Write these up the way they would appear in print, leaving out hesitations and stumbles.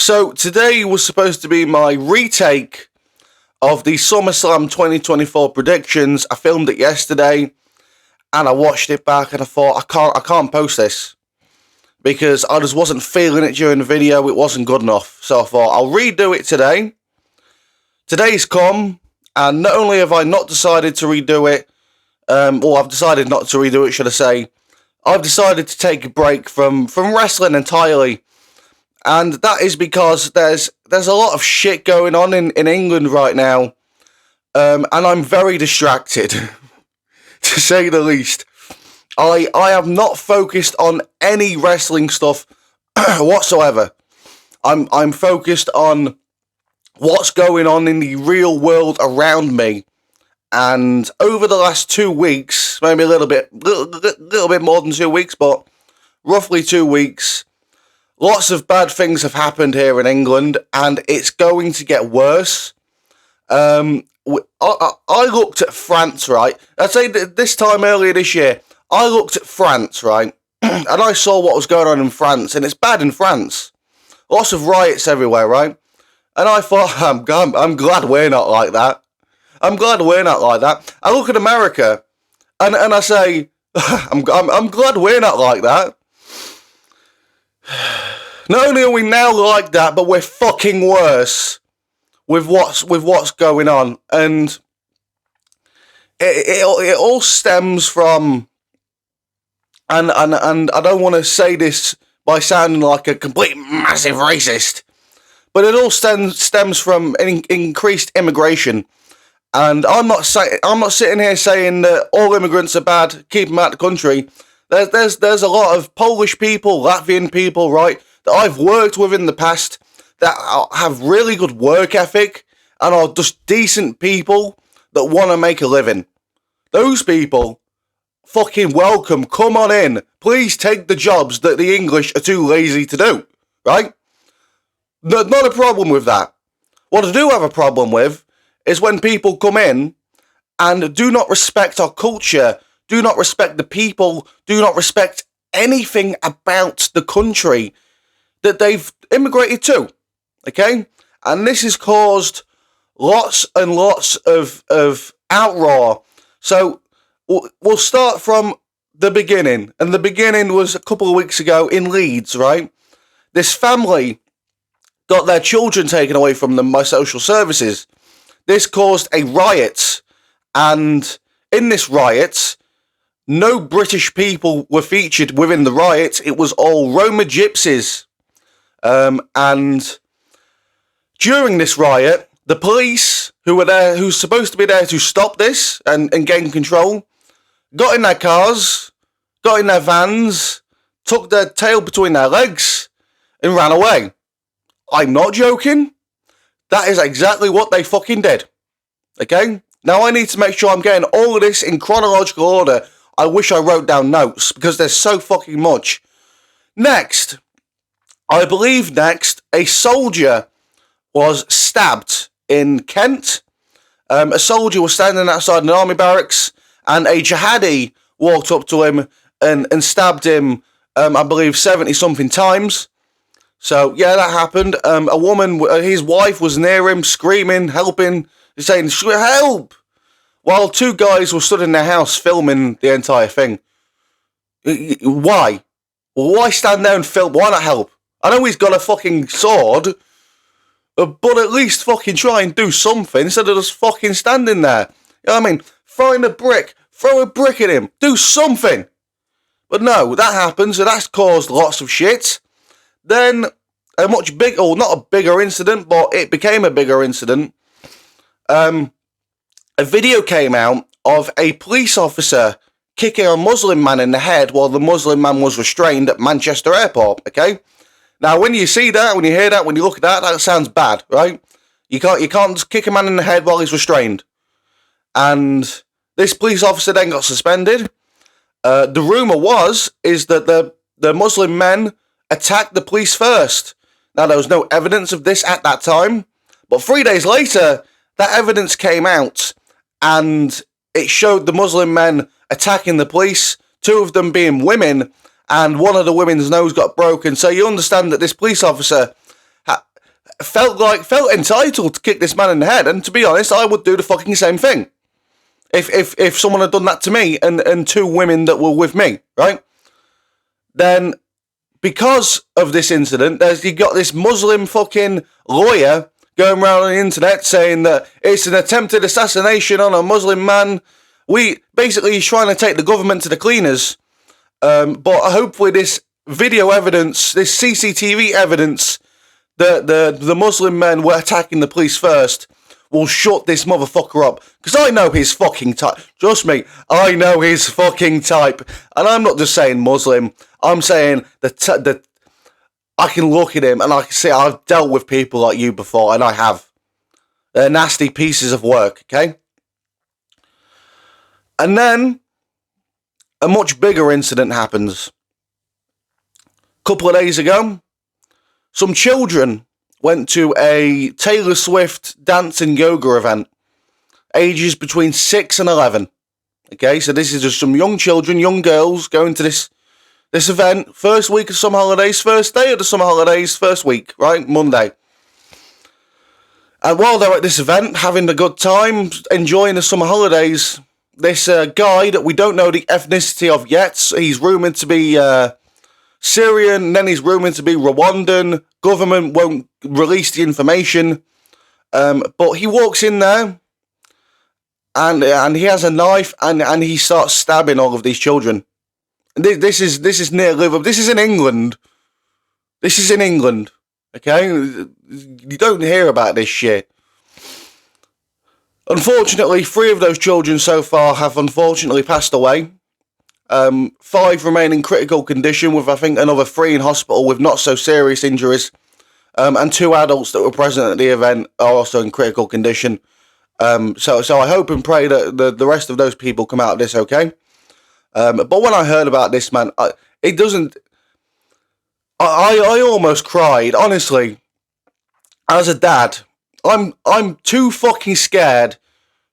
So today was supposed to be my retake of the SummerSlam 2024 predictions. I filmed it yesterday and I watched it back and I thought I can't post this because I just wasn't feeling it during the video. It wasn't good enough. So I thought I'll redo it today. Today's come, and not only have I not decided to redo it, I've decided not to redo it, should I say. I've decided to take a break from wrestling entirely. And that is because there's a lot of shit going on in England right now. And I'm very distracted, to say the least. I have not focused on any wrestling stuff whatsoever. I'm focused on what's going on in the real world around me. And over the last 2 weeks, maybe a little bit more than 2 weeks, but roughly 2 weeks, lots of bad things have happened here in England, and it's going to get worse. I looked at France, right? I'd say that this time earlier this year, I looked at France, right? And I saw what was going on in France, and it's bad in France. Lots of riots everywhere, right? And I thought, I'm glad we're not like that. I'm glad we're not like that. I look at America, and I say, I'm glad we're not like that. Not only are we now like that, but we're fucking worse with what's going on, and it all stems from, and I don't want to say this by sounding like a complete massive racist, but it all stems from increased immigration. And I'm not sitting here saying that all immigrants are bad, keep them out of the country. There's a lot of Polish people, Latvian people, right, that I've worked with in the past that have really good work ethic and are just decent people that want to make a living. Those people, fucking welcome, come on in. Please take the jobs that the English are too lazy to do, right? Not a problem with that. What I do have a problem with is when people come in and do not respect our culture, do not respect the people, do not respect anything about the country that they've immigrated to, okay? And this has caused lots and lots of outroar. So we'll start from the beginning, and the beginning was a couple of weeks ago in Leeds, right? This family got their children taken away from them by social services. This caused a riot, and in this riot, no British people were featured within the riot. It was all Roma gypsies. And during this riot, the police, who were there, who's supposed to be there to stop this and gain control, got in their cars, got in their vans, took their tail between their legs, and ran away. I'm not joking. That is exactly what they fucking did. Okay? Now I need to make sure I'm getting all of this in chronological order. I wish I wrote down notes because there's so fucking much. Next, a soldier was stabbed in Kent. A soldier was standing outside an army barracks, and a jihadi walked up to him and stabbed him, I believe, 70-something times. So, yeah, that happened. A woman, his wife, was near him, screaming, helping, saying, help! While two guys were stood in their house filming the entire thing. Why? Why stand there and film? Why not help? I know he's got a fucking sword, but at least fucking try and do something instead of just fucking standing there. You know what I mean? Find a brick, throw a brick at him, do something. But no, that happens, so that's caused lots of shit. Then, a much bigger, or not a bigger incident, but it became a bigger incident. A video came out of a police officer kicking a Muslim man in the head while the Muslim man was restrained at Manchester Airport, okay? Now, when you see that, when you hear that, when you look at that, that sounds bad, right? You can't just kick a man in the head while he's restrained. And this police officer then got suspended. The rumour is that the Muslim men attacked the police first. Now, there was no evidence of this at that time, but 3 days later, that evidence came out, and it showed the Muslim men attacking the police, two of them being women, and one of the women's nose got broken. So you understand that this police officer felt entitled to kick this man in the head. And to be honest, I would do the fucking same thing if someone had done that to me and two women that were with me, right? Then, because of this incident, you got this Muslim fucking lawyer going around on the internet saying that it's an attempted assassination on a Muslim man. He's trying to take the government to the cleaners. But hopefully this video evidence, this CCTV evidence that the Muslim men were attacking the police first will shut this motherfucker up. Because I know his fucking type. Trust me, I know his fucking type. And I'm not just saying Muslim. I'm saying that I can look at him and I can say I've dealt with people like you before, and I have. They're nasty pieces of work, okay? And then a much bigger incident happens. A couple of days ago, some children went to a Taylor Swift dance and yoga event, ages between 6 and 11. Okay, so this is just some young children, young girls going to this event, first week of summer holidays, first day of the summer holidays, first week, right, Monday. And while they're at this event, having a good time, enjoying the summer holidays, this guy that we don't know the ethnicity of yet, he's rumoured to be Syrian, then he's rumoured to be Rwandan. Government won't release the information, but he walks in there, and he has a knife, and he starts stabbing all of these children. This is near Liverpool. This is in England. This is in England. Okay, you don't hear about this shit. Unfortunately, 3 of those children so far have unfortunately passed away. 5 remain in critical condition, with I think another 3 in hospital with not so serious injuries. And 2 adults that were present at the event are also in critical condition. So I hope and pray that the rest of those people come out of this okay. But when I heard about this, man, I almost cried, honestly. As a dad, I'm too fucking scared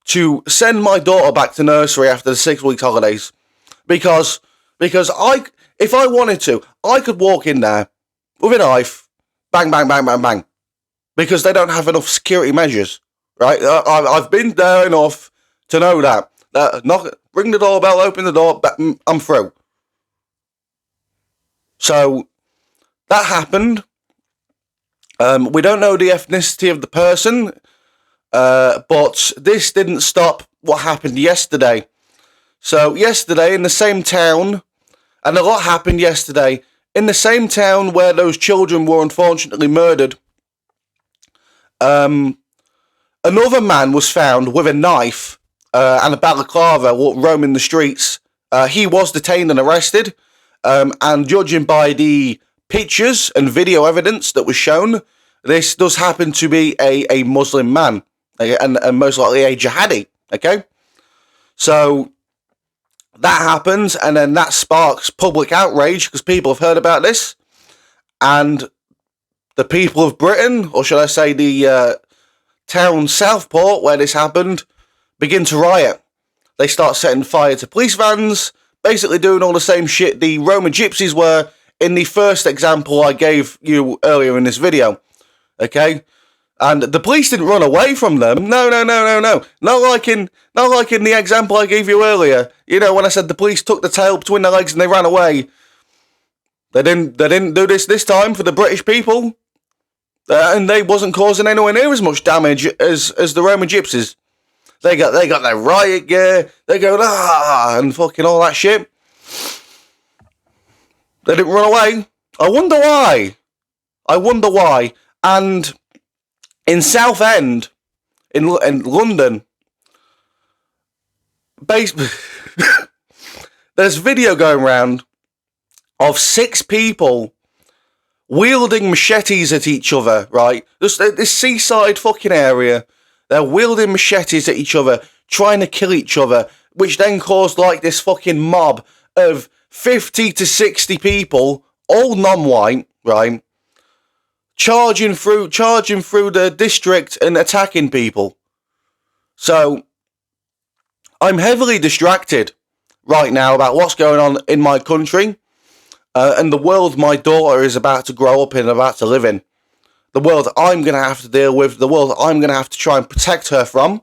to send my daughter back to nursery after the 6 weeks holidays. Because if I wanted to, I could walk in there with a knife, bang, bang, bang, bang, bang. Because they don't have enough security measures, right? I've been there enough to know that. Ring the doorbell, open the door, I'm through. So, that happened. We don't know the ethnicity of the person, but this didn't stop what happened yesterday. So, yesterday in the same town, and a lot happened yesterday, in the same town where those children were unfortunately murdered, another man was found with a knife and a balaclava roaming the streets. He was detained and arrested, and judging by the pictures and video evidence that was shown, this does happen to be a Muslim man, and most likely a jihadi, okay? So, that happens, and then that sparks public outrage, because people have heard about this, and the people of Britain, or should I say the town Southport where this happened, begin to riot. They start setting fire to police vans, basically doing all the same shit the Roman gypsies were in the first example I gave you earlier in this video, okay? And the police didn't run away from them. No. Not like in the example I gave you earlier. You know, when I said the police took the tail between their legs and they ran away. They didn't do this time for the British people. And they wasn't causing anywhere near as much damage as the Roman gypsies. They got their riot gear. They go, and fucking all that shit. They didn't run away. I wonder why. And in Southend, in London, there's video going around of 6 people wielding machetes at each other, right? This seaside fucking area, they're wielding machetes at each other, trying to kill each other, which then caused like this fucking mob of 50 to 60 people, all non-white, right? Charging through the district and attacking people. So, I'm heavily distracted right now about what's going on in my country and the world my daughter is about to grow up in, about to live in. the world that I'm going to have to deal with, the world that I'm going to have to try and protect her from.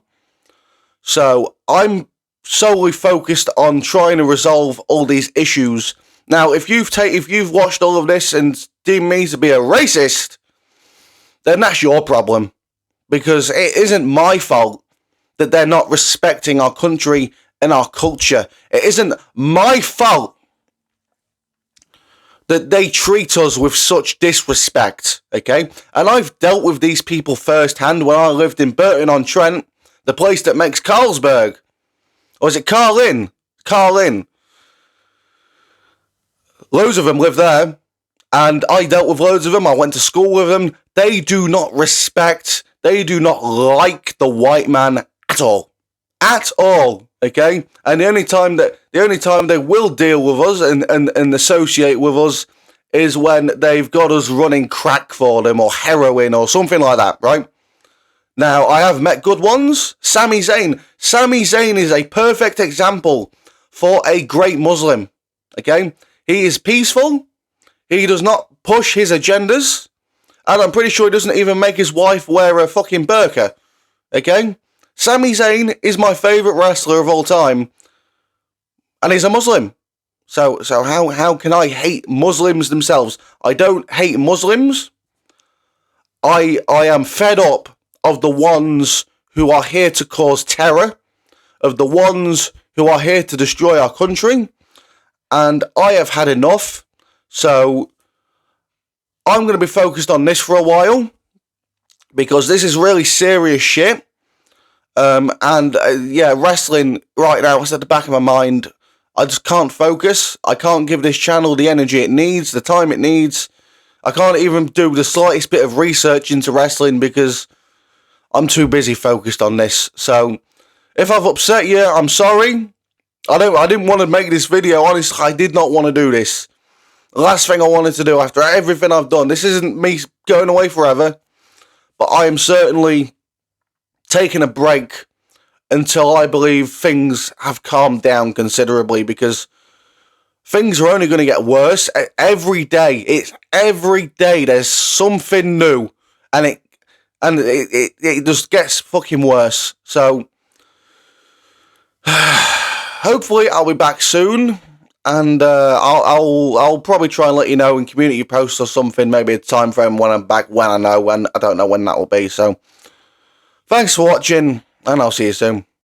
So I'm solely focused on trying to resolve all these issues. Now, if you've watched all of this and deemed me to be a racist, then that's your problem, because it isn't my fault that they're not respecting our country and our culture. It isn't my fault that they treat us with such disrespect, okay? And I've dealt with these people firsthand when I lived in Burton-on-Trent, the place that makes Carlsberg. Or is it Carlin? Carlin. Loads of them live there, and I dealt with loads of them. I went to school with them. They do not respect, they do not like the white man at all. At all, okay? And the only time they will deal with us and associate with us is when they've got us running crack for them or heroin or something like that, right? Now, I have met good ones. Sami Zayn. Sami Zayn is a perfect example for a great Muslim, okay? He is peaceful. He does not push his agendas. And I'm pretty sure he doesn't even make his wife wear a fucking burqa, okay? Sami Zayn is my favourite wrestler of all time. And he's a Muslim. So how can I hate Muslims themselves? I don't hate Muslims. I am fed up of the ones who are here to cause terror, of the ones who are here to destroy our country, and I have had enough. So I'm going to be focused on this for a while, because this is really serious shit. Wrestling right now is at the back of my mind. I just can't focus. I can't give this channel the energy it needs, the time it needs. I can't even do the slightest bit of research into wrestling because I'm too busy focused on this. So if I've upset you, I'm sorry. I didn't want to make this video. Honestly, I did not want to do this. The last thing I wanted to do after everything I've done. This isn't me going away forever, but I am certainly taking a break until I believe things have calmed down considerably, because things are only going to get worse every day. Every day there's something new, and it just gets fucking worse. So hopefully I'll be back soon, and I'll probably try and let you know in community posts or something, maybe a time frame when I'm back, when I know when. I don't know when that will be. So thanks for watching, and I'll see you soon.